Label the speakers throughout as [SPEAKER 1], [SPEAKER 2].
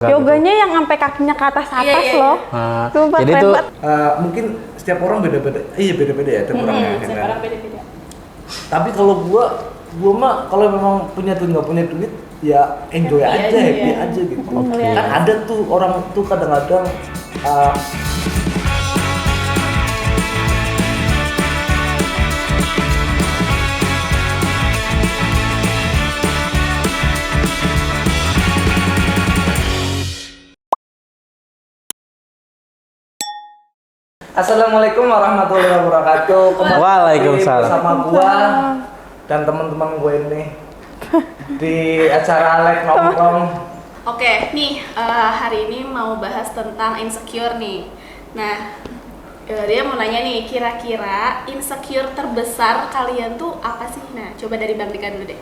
[SPEAKER 1] Yoganya yang sampai kakinya ke atas loh.
[SPEAKER 2] Sumpah,
[SPEAKER 3] jadi tuh
[SPEAKER 4] mungkin setiap orang beda-beda. Iya beda-beda ya, tiap orang ya.
[SPEAKER 1] Setiap orang beda-beda.
[SPEAKER 4] Tapi kalau gua mah kalau memang punya duit nggak punya duit ya enjoy aja, happy aja gitu. Kan ada tuh orang tuh kadang-kadang Assalamualaikum warahmatullahi wabarakatuh. Kembali
[SPEAKER 3] Waalaikumsalam.
[SPEAKER 4] bersama gua dan teman-teman gue ini di acara Lek Nongkrong.
[SPEAKER 1] Oke, nih hari ini mau bahas tentang insecure nih. Nah, dia mau nanya nih, kira-kira insecure terbesar kalian tuh apa sih? Nah, coba dari Bang Dika dulu deh.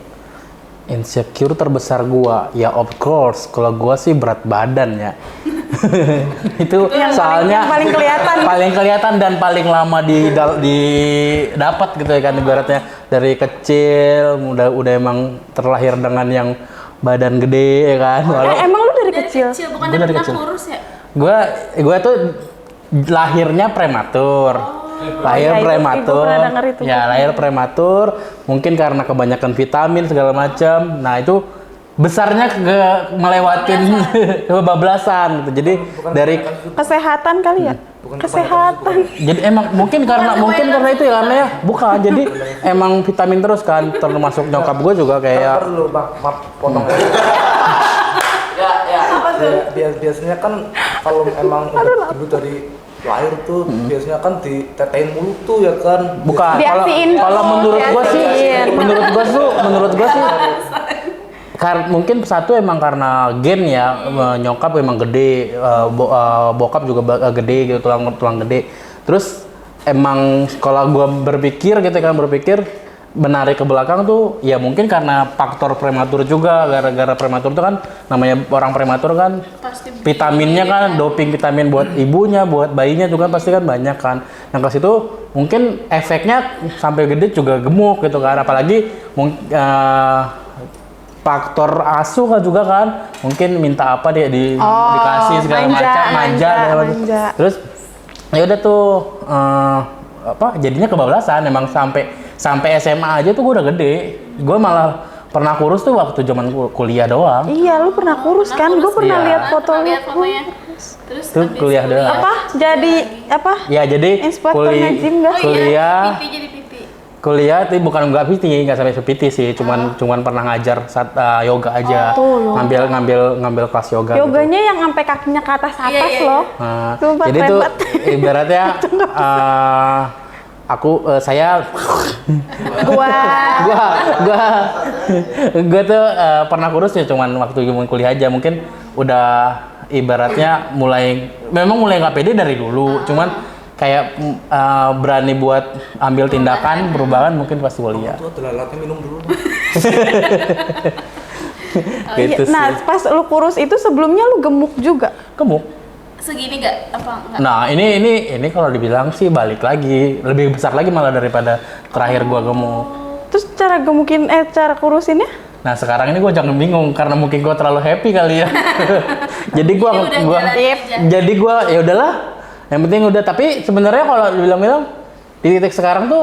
[SPEAKER 3] insecure terbesar gua, ya of course, kalau gua sih berat badan ya. Itu
[SPEAKER 1] yang
[SPEAKER 3] soalnya
[SPEAKER 1] paling kelihatan.
[SPEAKER 3] paling kelihatan dan paling lama didapat gitu ya kan, ibaratnya dari kecil udah emang terlahir dengan yang badan gede ya kan.
[SPEAKER 1] Emang lu dari kecil?
[SPEAKER 3] Gua
[SPEAKER 1] Bukan
[SPEAKER 3] dari
[SPEAKER 1] pernah
[SPEAKER 3] kecil.
[SPEAKER 1] kurus ya?
[SPEAKER 3] Gua tuh lahirnya prematur. Lahir prematur. Ya, lahir prematur. Mungkin karena kebanyakan vitamin segala macam. Nah, itu besarnya melewatin kebablasan gitu. Jadi dari
[SPEAKER 1] Kesehatan kali ya? Kesehatan.
[SPEAKER 3] jadi emang mungkin karena itu ya, karena ya bukan. Jadi emang vitamin terus kan, termasuk nyokap gue juga kayak
[SPEAKER 4] Perlu potong. Biasanya kan kalau emang dulu dari lahir tuh biasanya kan ditetein mulu tuh ya kan.
[SPEAKER 3] bukan.
[SPEAKER 1] Diasiin.
[SPEAKER 3] Kalau menurut gue sih, menurut gue sih mungkin satu emang karena gen ya, nyokap emang gede, bokap juga gede gitu, tulang gede. Terus emang kalau gua berpikir menarik ke belakang tuh ya mungkin karena faktor prematur juga, gara-gara prematur tuh kan namanya orang prematur kan
[SPEAKER 1] Pasti
[SPEAKER 3] vitaminnya kan, doping vitamin buat ibunya, buat bayinya juga pasti kan banyak kan. Yang ke situ mungkin efeknya sampai gede juga gemuk gitu kan, apalagi faktor asuh kan juga kan, mungkin minta apa dia dikasih segala macam, manja. Terus ya udah tuh jadinya kebablasan. Emang sampai SMA aja tuh gue udah gede. Gue malah pernah kurus tuh waktu zaman kuliah doang.
[SPEAKER 1] Iya, lu pernah kurus kan? Gue pernah lihat foto lu. Terus
[SPEAKER 3] Tuh kuliah doang.
[SPEAKER 1] Jadi apa?
[SPEAKER 3] Ya jadi
[SPEAKER 1] Inspektur nge-gym nggak?
[SPEAKER 3] kuliah.
[SPEAKER 1] PT jadi PT.
[SPEAKER 3] Kuliah tapi bukan nggak sampai PT sih, cuman pernah ngajar yoga aja, ngambil kelas yoga.
[SPEAKER 1] Yoganya
[SPEAKER 3] gitu.
[SPEAKER 1] yang sampai kakinya ke atas loh.
[SPEAKER 3] Nah,
[SPEAKER 1] Sumpah,
[SPEAKER 3] jadi
[SPEAKER 1] keren
[SPEAKER 3] tuh
[SPEAKER 1] banget.
[SPEAKER 3] ibaratnya saya gua tuh pernah kurus ya, cuman waktu kuliah aja. Mungkin udah ibaratnya mulai nggak pede dari dulu, cuman kayak berani buat ambil tindakan perubahan mungkin pas kuliah.
[SPEAKER 4] Tuh telatnya minum dulu.
[SPEAKER 3] Gitu sih.
[SPEAKER 1] Nah, pas lu kurus itu sebelumnya lu gemuk juga?
[SPEAKER 3] Gemuk.
[SPEAKER 1] Segini gak? Apa enggak?
[SPEAKER 3] Nah, ini kalau dibilang sih balik lagi, lebih besar lagi malah daripada terakhir gua gemuk.
[SPEAKER 1] Terus cara kurusinnya?
[SPEAKER 3] Nah, sekarang ini gua jangan bingung karena mungkin gua terlalu happy kali ya. Jadi gua ya udahlah. Yang penting udah, tapi sebenarnya kalau dibilang-bilang di titik sekarang tuh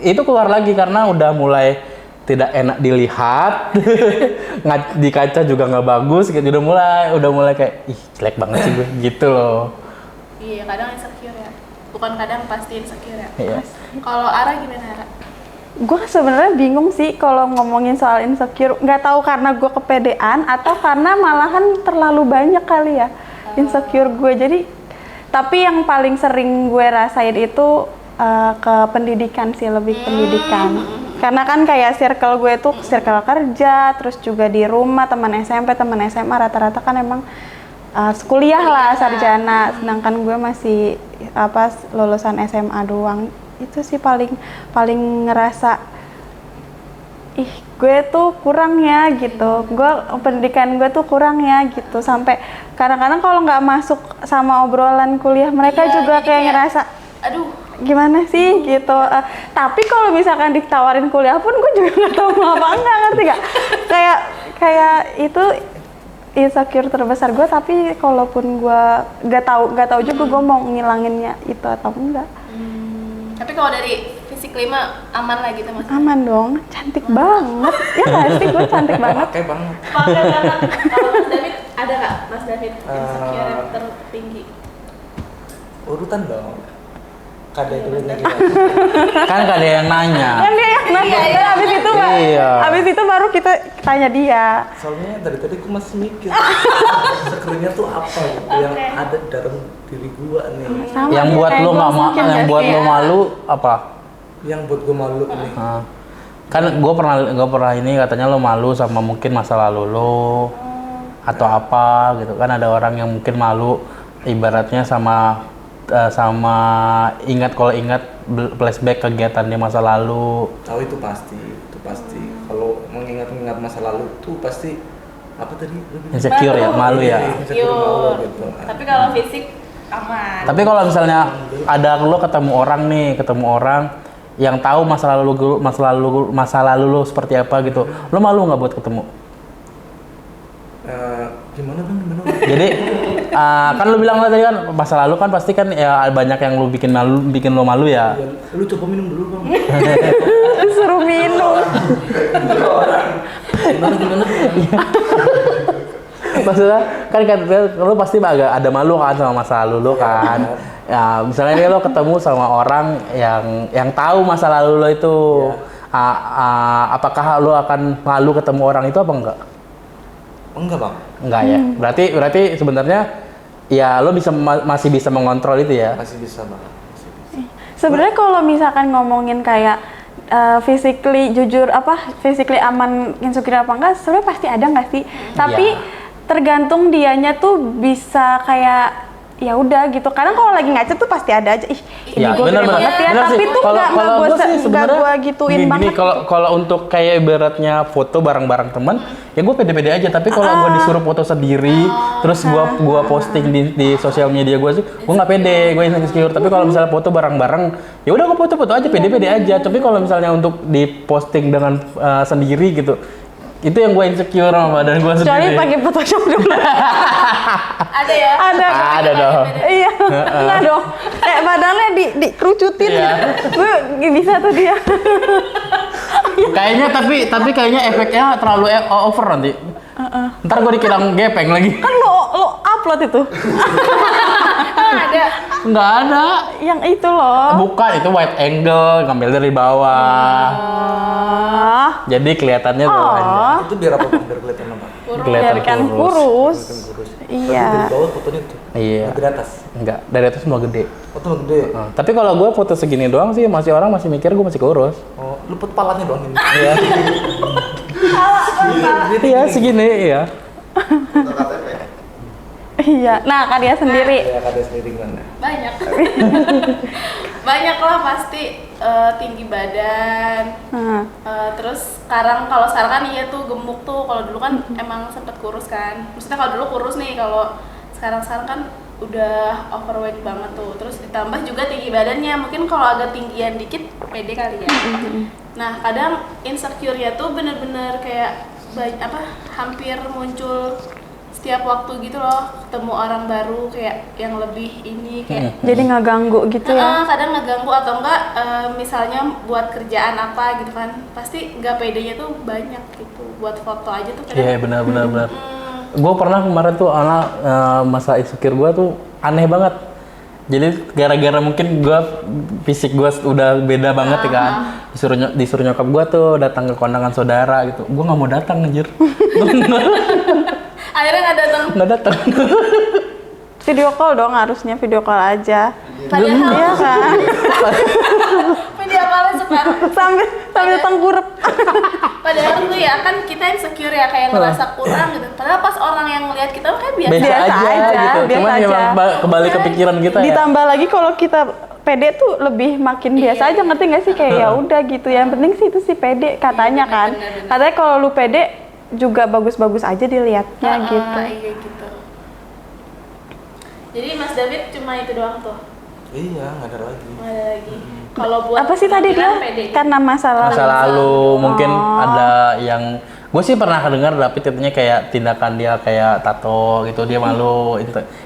[SPEAKER 3] itu keluar lagi karena udah mulai tidak enak dilihat. Di kaca juga nggak bagus gitu, udah mulai kayak ih jelek banget sih gue gitu loh.
[SPEAKER 1] Iya, kadang insecure ya. Bukan kadang, pasti insecure ya.
[SPEAKER 3] Iya.
[SPEAKER 1] Kalau Ara gimana, Ara? Gue sebenarnya bingung sih kalau ngomongin soal insecure. Nggak tahu karena gue kepedean atau karena malahan terlalu banyak kali ya insecure gue. Tapi yang paling sering gue rasain itu ke pendidikan sih, lebih pendidikan. Karena kan kayak circle gue tuh circle kerja, terus juga di rumah teman SMP, teman SMA rata-rata kan emang kuliah lah, sarjana. Sedangkan gue masih lulusan SMA doang. Itu sih paling ngerasa gue tuh kurang ya gitu, pendidikan gue tuh kurang ya gitu, sampai kadang-kadang kalau nggak masuk sama obrolan kuliah mereka juga kayak ngerasa aduh gimana sih gitu. Tapi kalau misalkan ditawarin kuliah pun gue juga nggak tahu mau apa enggak, ngerti gak? Kayak itu insecure terbesar gue, tapi kalaupun gue gak tahu juga gue mau ngilanginnya itu atau enggak.
[SPEAKER 2] Tapi kalau dari fisik mah aman lah gitu Mas?
[SPEAKER 1] Aman dong, cantik banget. Ya nggak sih, gue cantik banget.
[SPEAKER 4] Pakai banget.
[SPEAKER 2] Pakai banget. Kalau Mas David ada nggak Mas David insecure yang tertinggi?
[SPEAKER 4] Urutan dong. Kade dulu nih.
[SPEAKER 3] Kan gak ada yang nanya.
[SPEAKER 1] Kan dia yang nanya, dan abis itu
[SPEAKER 3] Iya.
[SPEAKER 1] abis itu baru kita tanya dia.
[SPEAKER 4] Soalnya dari tadi aku masih mikir insecure-nya tuh apa gitu yang ada dalam diri gua nih.
[SPEAKER 1] Sama
[SPEAKER 3] Yang
[SPEAKER 1] dia,
[SPEAKER 3] buat
[SPEAKER 1] kayak
[SPEAKER 3] lo
[SPEAKER 1] gua
[SPEAKER 3] nggak
[SPEAKER 1] mungkin
[SPEAKER 3] yang
[SPEAKER 1] nggak
[SPEAKER 3] buat
[SPEAKER 1] sih
[SPEAKER 3] lo
[SPEAKER 1] ya?
[SPEAKER 3] malu apa?
[SPEAKER 4] Yang buat gua malu nih.
[SPEAKER 3] Nah, kan gue pernah ini katanya lo malu sama mungkin masa lalu lo atau apa gitu kan, ada orang yang mungkin malu ibaratnya sama kalau ingat flashback kegiatan di masa lalu.
[SPEAKER 4] Tahu itu pasti. Kalau mengingat masa lalu tuh pasti apa tadi?
[SPEAKER 3] Insecure ya, malu ya.
[SPEAKER 4] Insecure malu gitu.
[SPEAKER 2] Tapi kalau fisik aman.
[SPEAKER 3] Tapi kalau misalnya ada lo ketemu orang yang tahu masa lalu lo seperti apa gitu, lo malu nggak buat ketemu?
[SPEAKER 4] Gimana?
[SPEAKER 3] Jadi kan lo bilang tadi kan masa lalu kan pasti kan ya banyak yang lo bikin lo malu ya.
[SPEAKER 4] Ya, lu coba minum dulu bang.
[SPEAKER 1] Suruh minum.
[SPEAKER 4] Gimana?
[SPEAKER 3] Maksudnya kan lo pasti agak ada malu kan sama masa lalu lo kan. Ya misalnya nih lo ketemu sama orang yang tahu masa lalu lo itu, apakah lo akan malu ketemu orang itu apa enggak?
[SPEAKER 4] Enggak bang.
[SPEAKER 3] Enggak ya. Berarti sebenarnya ya lo masih bisa mengontrol itu ya.
[SPEAKER 4] Masih bisa bang.
[SPEAKER 1] Sebenarnya kalau misalkan ngomongin kayak physically aman insecure apa enggak, sebenarnya pasti ada nggak sih? Tapi tergantung dianya tuh bisa kayak ya udah gitu. Kadang kalau lagi ngaca tuh pasti ada aja, ih ini
[SPEAKER 3] Ya,
[SPEAKER 1] gue gede banget ya.
[SPEAKER 3] bener
[SPEAKER 1] Tapi
[SPEAKER 3] sih.
[SPEAKER 1] tuh nggak gue gituin
[SPEAKER 3] gini,
[SPEAKER 1] banget.
[SPEAKER 3] Kalau untuk kayak ibaratnya foto bareng-bareng teman, ya gue pede-pede aja. Tapi kalau gue disuruh foto sendiri, terus gue posting di sosial media gue sih, gue nggak pede, gue insecure. Tapi kalau misalnya foto bareng-bareng, ya udah gue foto-foto aja, pede-pede aja. Tapi kalau misalnya untuk diposting dengan sendiri gitu, itu yang gue insecure sama badan gue
[SPEAKER 1] Kecuali
[SPEAKER 3] sendiri.
[SPEAKER 1] pakai Photoshop dulu.
[SPEAKER 2] Ada ya?
[SPEAKER 3] Ada dong.
[SPEAKER 1] Iya, enggak dong. Kayak badannya dikerucutin.
[SPEAKER 3] Iya.
[SPEAKER 1] Gue bisa tuh dia.
[SPEAKER 3] Kayaknya tapi kayaknya efeknya terlalu over nanti. Ntar gue dikira gepeng lagi.
[SPEAKER 1] Kan lo upload itu.
[SPEAKER 2] Ada.
[SPEAKER 3] Nggak ada.
[SPEAKER 1] Yang itu loh.
[SPEAKER 3] Bukan, itu wide angle, ngambil dari bawah. Jadi kelihatannya tuh
[SPEAKER 1] Oh.
[SPEAKER 4] Itu biar apa bang? Biar kelihatan apa?
[SPEAKER 3] kelihatan
[SPEAKER 1] Biarkan
[SPEAKER 3] kurus.
[SPEAKER 1] kurus.
[SPEAKER 4] Kurus.
[SPEAKER 1] Iya.
[SPEAKER 4] Dari bawah fotonya tuh.
[SPEAKER 3] Iya.
[SPEAKER 4] Dari atas.
[SPEAKER 3] Enggak, dari atas semua gede.
[SPEAKER 4] Foto gede.
[SPEAKER 3] Tapi kalau gue foto segini doang sih, orang masih mikir gue masih kurus.
[SPEAKER 4] Oh, luput palanya doang ini.
[SPEAKER 3] Iya. Iya, segini ya.
[SPEAKER 1] Iya. Nah, karya sendiri.
[SPEAKER 4] Ya kada sendiri gimana?
[SPEAKER 2] Banyak. Banyak lah pasti, tinggi badan.
[SPEAKER 1] Nah,
[SPEAKER 2] Terus kalau sekarang kan iya tuh gemuk tuh. Kalau dulu kan emang sempet kurus kan. Maksudnya kalau dulu kurus nih, kalau sekarang kan udah overweight banget tuh. Terus ditambah juga tinggi badannya. Mungkin kalau agak tinggian dikit pede kali ya. Nah, kadang insecure-nya tuh bener-bener kayak hampir muncul setiap waktu gitu loh, ketemu orang baru kayak yang lebih ini kayak
[SPEAKER 1] jadi nggak ganggu gitu ya.
[SPEAKER 2] kadang ngeganggu atau enggak misalnya buat kerjaan apa gitu kan, pasti nggak pedenya tuh banyak gitu, buat foto aja tuh kadang.
[SPEAKER 3] Iya, benar. Gue pernah kemarin tuh masa insecure gue tuh aneh banget. Jadi gara-gara mungkin fisik gue udah beda banget ya kan. Disuruh nyokap gue tuh datang ke kondangan saudara gitu. Gue nggak mau datang anjir.
[SPEAKER 2] Akhirnya nggak
[SPEAKER 3] Datang.
[SPEAKER 1] Video call dong, harusnya video call aja.
[SPEAKER 2] Padahal
[SPEAKER 1] Iya kan?
[SPEAKER 2] video call sekarang.
[SPEAKER 1] sambil tengkurap.
[SPEAKER 2] Padahal tuh ya kan kita insecure ya, kayak ngerasa kurang gitu. Padahal pas orang yang ngelihat kita kayak biasa.
[SPEAKER 3] Biasa aja gitu.
[SPEAKER 1] biasa
[SPEAKER 3] Cuman
[SPEAKER 1] aja.
[SPEAKER 3] memang kembali ke pikiran kita ya.
[SPEAKER 1] Ditambah lagi kalau kita pede tuh lebih makin biasa aja, ngerti nggak sih? Kayak ya udah gitu. Yang penting sih itu sih pede katanya kan.
[SPEAKER 2] bener.
[SPEAKER 1] Katanya kalau lu pede juga bagus-bagus aja dilihatnya gitu.
[SPEAKER 2] Iya gitu. Jadi Mas David cuma itu doang tuh.
[SPEAKER 4] Iya, nggak ada lagi.
[SPEAKER 2] Nggak ada lagi. Kalau buat
[SPEAKER 1] Apa sih tadi dia?
[SPEAKER 2] penampilan pede.
[SPEAKER 1] Karena masa lalu.
[SPEAKER 3] Masa lalu mungkin ada yang Gue sih pernah dengar tapi katanya kayak tindakan dia kayak tato gitu, dia malu.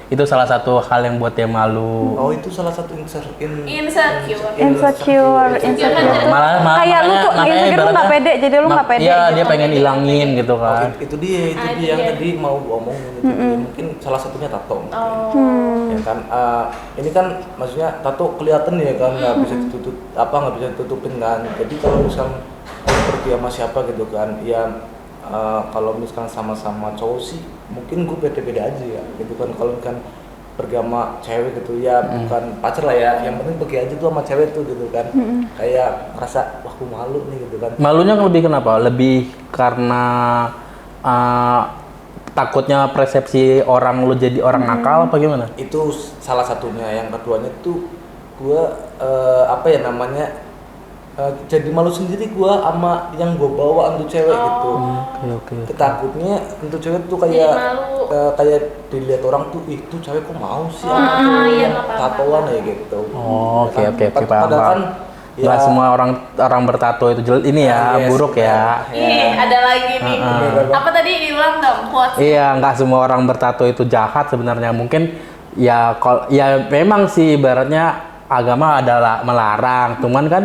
[SPEAKER 3] Itu salah satu hal yang buat dia malu.
[SPEAKER 4] Oh, itu salah satu
[SPEAKER 2] Insecure.
[SPEAKER 1] Insecure tuh
[SPEAKER 3] Malah
[SPEAKER 1] kayak lu tuh
[SPEAKER 3] makanya
[SPEAKER 1] insecure lu nggak
[SPEAKER 3] ibaratnya-
[SPEAKER 1] pede, jadi lu nggak pede
[SPEAKER 3] Iya,
[SPEAKER 1] gitu.
[SPEAKER 3] dia pengen ilangin gitu
[SPEAKER 4] Oh,
[SPEAKER 3] kan.
[SPEAKER 4] itu dia yang tadi mau gua omongin itu dia. Mungkin salah satunya tato. Ya kan, ini kan maksudnya tato kelihatan ya kan, nggak bisa ditutup nggak bisa ditutupin kan. Jadi kalau misalkan pergi sama siapa gitu kan, ya kalau misalkan sama-sama cowok sih mungkin gue beda-beda aja ya gitu kan. Kalau kan pergi sama cewek gitu ya, bukan pacar lah ya, yang penting pergi aja tuh sama cewek tuh gitu kan. Kayak ngerasa wah gue malu nih gitu kan.
[SPEAKER 3] Malunya lebih kenapa? Lebih karena takutnya persepsi orang lu jadi orang nakal apa gimana?
[SPEAKER 4] Itu salah satunya. Yang keduanya tuh gue apa ya namanya, jadi malu sendiri gue sama yang gue bawa untuk cewek gitu.
[SPEAKER 3] Oke.
[SPEAKER 4] Ketakutnya untuk cewek tuh
[SPEAKER 2] Jadi
[SPEAKER 4] kayak
[SPEAKER 2] malu.
[SPEAKER 4] kayak dilihat orang tuh, ih tuh cewek kok mau sih
[SPEAKER 2] iya, nggak apa-apa.
[SPEAKER 4] tatoan ya gitu.
[SPEAKER 3] Oh,
[SPEAKER 4] Ya
[SPEAKER 3] oke,
[SPEAKER 4] kan?
[SPEAKER 3] paham.
[SPEAKER 4] Padahal kan
[SPEAKER 3] Nggak semua orang bertato itu jelek ini ya,
[SPEAKER 4] yes,
[SPEAKER 3] buruk ya.
[SPEAKER 2] Ih, ada lagi nih. Apa tadi diulang dong? Quotes.
[SPEAKER 3] Iya, nggak semua orang bertato itu jahat sebenarnya. Mungkin ya ya memang sih ibaratnya agama adalah melarang, cuman kan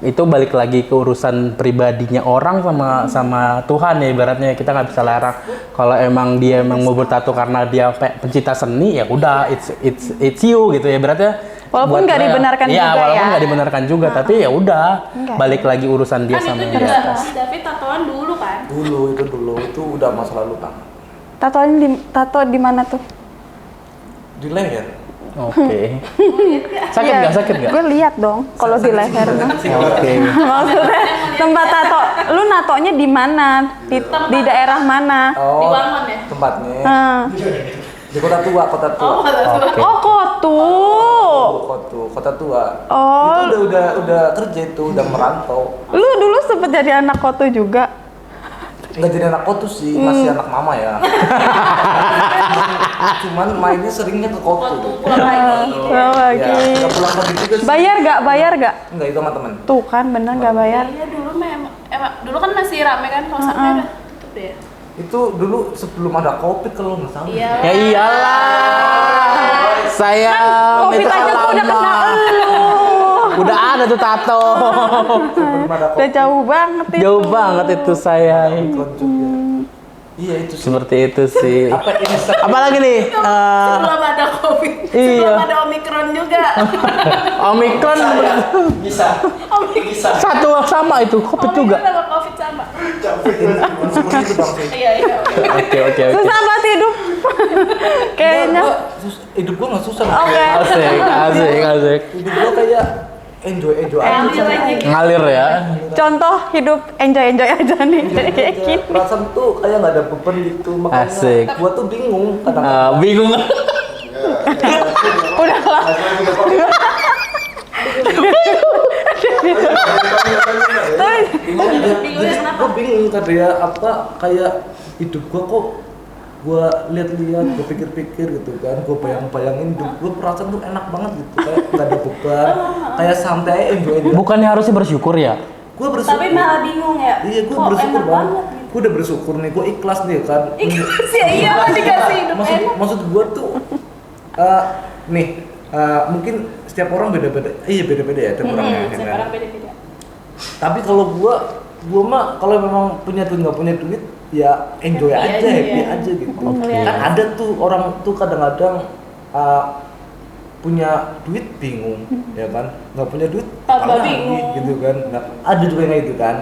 [SPEAKER 3] itu balik lagi ke urusan pribadinya orang sama Tuhan ya, ibaratnya kita nggak bisa larang. Kalau emang dia mau bertato karena dia pencinta seni ya udah, it's you gitu ya, ibaratnya.
[SPEAKER 1] Walaupun nggak dibenarkan juga
[SPEAKER 3] walaupun
[SPEAKER 1] ya.
[SPEAKER 3] nggak dibenarkan juga, tapi ya udah balik lagi urusan dia
[SPEAKER 2] Kan
[SPEAKER 3] sama
[SPEAKER 2] itu
[SPEAKER 3] dia.
[SPEAKER 2] juga Mas David tatoan dulu kan?
[SPEAKER 4] dulu itu udah masa lalu kan.
[SPEAKER 1] Tato di mana tuh?
[SPEAKER 4] Di leher.
[SPEAKER 3] Oke. Sakit
[SPEAKER 1] Iya,
[SPEAKER 3] nggak? Sakit nggak?
[SPEAKER 1] Gue lihat dong kalau di leher.
[SPEAKER 3] Oke.
[SPEAKER 1] Maksudnya tempat tato, lu natonya di mana? Di daerah mana?
[SPEAKER 2] Di Wangon ya?
[SPEAKER 4] Tempatnya
[SPEAKER 1] Hmm.
[SPEAKER 4] di kota tua.
[SPEAKER 3] Oke.
[SPEAKER 1] Oh, Kotu.
[SPEAKER 4] Kota tua.
[SPEAKER 1] Oh,
[SPEAKER 4] Itu udah kerja itu, udah merantau.
[SPEAKER 1] lu dulu sempet jadi anak Kotu juga.
[SPEAKER 4] Nggak jadi anak kotu sih, masih anak mama ya. Cuman mainnya seringnya ke kotu.
[SPEAKER 2] Pulang lagi.
[SPEAKER 1] Pulang lagi.
[SPEAKER 4] Ya, nggak pulang pergi juga sih.
[SPEAKER 1] Bayar gak?
[SPEAKER 4] Nggak, itu sama temen.
[SPEAKER 1] Tuh kan bener gak bayar.
[SPEAKER 2] Iya dulu memang, dulu kan masih rame kan, kalau sekarang udah tutup deh.
[SPEAKER 4] Itu dulu sebelum ada covid kalau nggak salah.
[SPEAKER 2] Iya.
[SPEAKER 3] Ya iyalah. Saya
[SPEAKER 1] Covid
[SPEAKER 3] minta
[SPEAKER 1] aja gua udah
[SPEAKER 3] lama.
[SPEAKER 1] kenal lu.
[SPEAKER 3] Udah ada tuh tato.
[SPEAKER 4] Sebelum ada
[SPEAKER 1] Udah
[SPEAKER 4] covid.
[SPEAKER 1] jauh banget itu.
[SPEAKER 3] Jauh banget itu saya.
[SPEAKER 4] Iya itu sih.
[SPEAKER 3] Seperti itu sih.
[SPEAKER 4] Apa ini?
[SPEAKER 3] Apalagi nih?
[SPEAKER 2] Sebelum ada Covid,
[SPEAKER 3] Iya.
[SPEAKER 2] sebelum ada Omikron juga.
[SPEAKER 3] Omikron
[SPEAKER 2] Omikron.
[SPEAKER 3] satu sama itu, Covid juga.
[SPEAKER 2] Omikron sama Covid sama.
[SPEAKER 4] Seperti itu bang.
[SPEAKER 2] Iya.
[SPEAKER 3] Oke.
[SPEAKER 1] Susah banget hidup. Kayaknya.
[SPEAKER 4] Hidup gua nggak susah.
[SPEAKER 1] Oke.
[SPEAKER 3] Asik.
[SPEAKER 4] Hidup gua kayak enjoy aja.
[SPEAKER 3] Ngalir ya.
[SPEAKER 1] Contoh hidup enjoy aja nih kayak gini.
[SPEAKER 4] Perasaan tuh kayak nggak ada beban gitu, makanya
[SPEAKER 3] Asik.
[SPEAKER 4] gua tuh bingung kadang-kadang.
[SPEAKER 3] Bingung.
[SPEAKER 1] Udah lah.
[SPEAKER 2] Bingungnya kenapa?
[SPEAKER 4] Gue bingung tadi ya, apa kayak hidup gua kok gua lihat-lihat, gua pikir-pikir gitu kan, gua bayangin hidup gua, perasaan tuh enak banget gitu, kayak nggak ada beban, kayak santai, enjoy aja.
[SPEAKER 3] Bukannya harusnya bersyukur ya?
[SPEAKER 4] Gua bersyukur.
[SPEAKER 2] Tapi malah bingung ya.
[SPEAKER 4] Iya, gua
[SPEAKER 2] Kok
[SPEAKER 4] bersyukur
[SPEAKER 2] enak
[SPEAKER 4] banget.
[SPEAKER 2] gitu.
[SPEAKER 4] Gua udah bersyukur nih, gua ikhlas nih kan.
[SPEAKER 2] Ikhlas ya, iyalah dikasih hidup enak.
[SPEAKER 4] Maksud gua tuh nih mungkin setiap orang beda-beda. Iya beda-beda ya tiap orang ya.
[SPEAKER 2] Setiap
[SPEAKER 4] kan?
[SPEAKER 2] orang beda-beda.
[SPEAKER 4] Tapi kalau gua mah kalau memang punya duit nggak punya duit ya enjoy
[SPEAKER 2] Happy
[SPEAKER 4] aja,
[SPEAKER 2] aja,
[SPEAKER 4] happy
[SPEAKER 2] ya.
[SPEAKER 4] aja gitu.
[SPEAKER 1] Oke.
[SPEAKER 4] Kan ada tuh orang tuh kadang-kadang punya duit bingung, ya kan? Nggak punya duit
[SPEAKER 2] Tambah
[SPEAKER 4] apalagi,
[SPEAKER 2] bingung.
[SPEAKER 4] gitu kan? Nah, ada juga yang kayak gitu kan.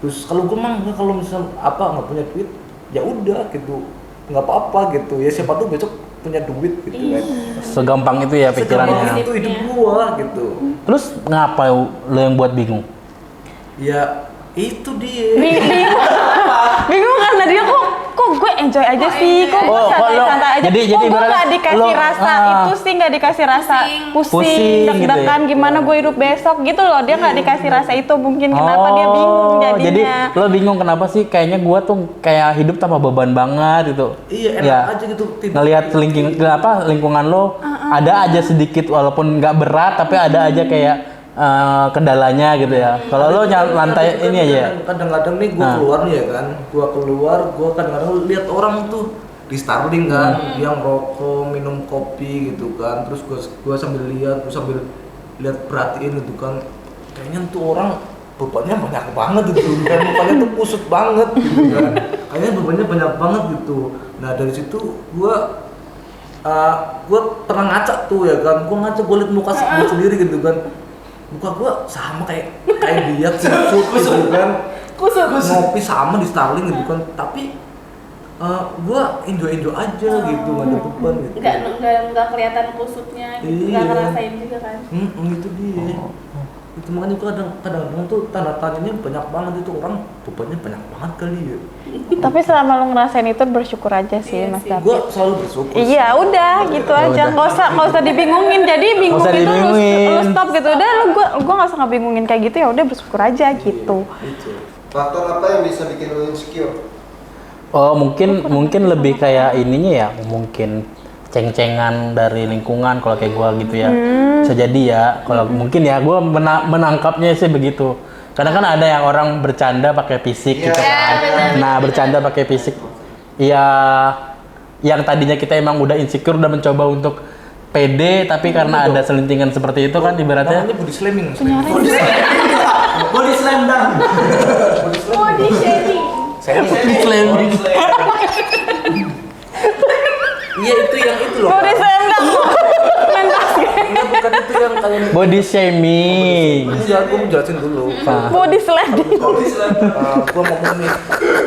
[SPEAKER 4] Terus kalau gue mah kalau misal nggak punya duit ya udah gitu, nggak apa-apa gitu. Ya siapa tuh besok punya duit gitu kan.
[SPEAKER 3] Segampang itu ya
[SPEAKER 4] Segampang
[SPEAKER 3] pikirannya.
[SPEAKER 4] itu hidup gua gitu.
[SPEAKER 3] Terus ngapa lo yang buat bingung?
[SPEAKER 4] Ya itu dia.
[SPEAKER 1] Bingung karena dia kok gue enjoy aja sih, kok gue
[SPEAKER 3] Oh, kalau-
[SPEAKER 1] santai-santai aja.
[SPEAKER 3] jadi
[SPEAKER 1] Kok gue
[SPEAKER 3] ibaratnya
[SPEAKER 1] nggak dikasih
[SPEAKER 3] lo-
[SPEAKER 1] rasa itu sih, nggak dikasih rasa
[SPEAKER 3] Pusing
[SPEAKER 1] pusing,
[SPEAKER 3] gitu
[SPEAKER 1] deg-degan
[SPEAKER 3] ya?
[SPEAKER 1] gimana gue hidup besok gitu loh. Dia nggak dikasih rasa itu, mungkin kenapa dia bingung jadinya.
[SPEAKER 3] Jadi lo bingung kenapa sih? Kayaknya gua tuh kayak hidup tanpa beban banget gitu.
[SPEAKER 4] Iya enak aja gitu.
[SPEAKER 3] Ngelihat lingkungan lo ada aja sedikit walaupun nggak berat tapi ada aja kayak kendalanya gitu ya. Kalau lo lantai ini aja ya.
[SPEAKER 4] Kadang-kadang nih gua keluar nih ya kan, gua kadang-kadang lihat orang tuh di Starling kan, dia ngerokok, minum kopi gitu kan, terus gua sambil lihat perhatiin gitu kan, kayaknya tuh orang bebannya banyak banget gitu, dan mukanya tuh kusut banget gitu kan, kayaknya bebannya banyak banget gitu. Nah dari situ gua pernah ngaca tuh ya kan, gua liat muka gua sendiri gitu kan, muka gua sama kayak dia kusut gitu kan, ngopi sama di Starling gitu kan, tapi gua enjoy aja gitu, nggak ada beban gitu.
[SPEAKER 2] Nggak kelihatan kusutnya gitu, nggak ngerasain juga kan.
[SPEAKER 4] Itu dia. Itu makanya gua kadang-kadang tuh tanda tanyanya banyak banget, itu orang bebannya banyak banget kali ya.
[SPEAKER 1] Tapi selama lo ngerasain itu bersyukur aja sih, Mas David.
[SPEAKER 4] Gua selalu bersyukur.
[SPEAKER 1] Iya, udah gitu aja. Nggak usah dibingungin. Jadi bingung
[SPEAKER 3] Nggak usah
[SPEAKER 1] itu
[SPEAKER 3] dibingungin.
[SPEAKER 1] lu stop gitu. Udah gua nggak usah ngebingungin kayak gitu, ya udah bersyukur aja gitu.
[SPEAKER 4] Itu.
[SPEAKER 5] Faktor apa yang bisa bikin lo insecure?
[SPEAKER 3] Oh mungkin lebih kayak ininya ya, mungkin ceng-cengan dari lingkungan kalau kayak gua gitu ya. Bisa jadi ya, kalau mungkin ya gua menangkapnya sih begitu. Kadang kan ada yang orang bercanda pakai fisik gitu kan. Nah, bercanda pakai fisik. Ya yang tadinya kita emang udah insecure, udah mencoba untuk pede, tapi karena ada selentingan seperti itu kan ibaratnya.
[SPEAKER 4] Namanya body slamming.
[SPEAKER 5] Body slam dong.
[SPEAKER 2] Body shaming.
[SPEAKER 3] Slamming.
[SPEAKER 4] Iya itu yang itu loh.
[SPEAKER 1] Body slam dong.
[SPEAKER 4] Enggak, bukan itu yang kalian.
[SPEAKER 3] Body shaming.
[SPEAKER 4] Iya, gua mau jelasin dulu.
[SPEAKER 1] Body slam.
[SPEAKER 4] Gua ngomong nih,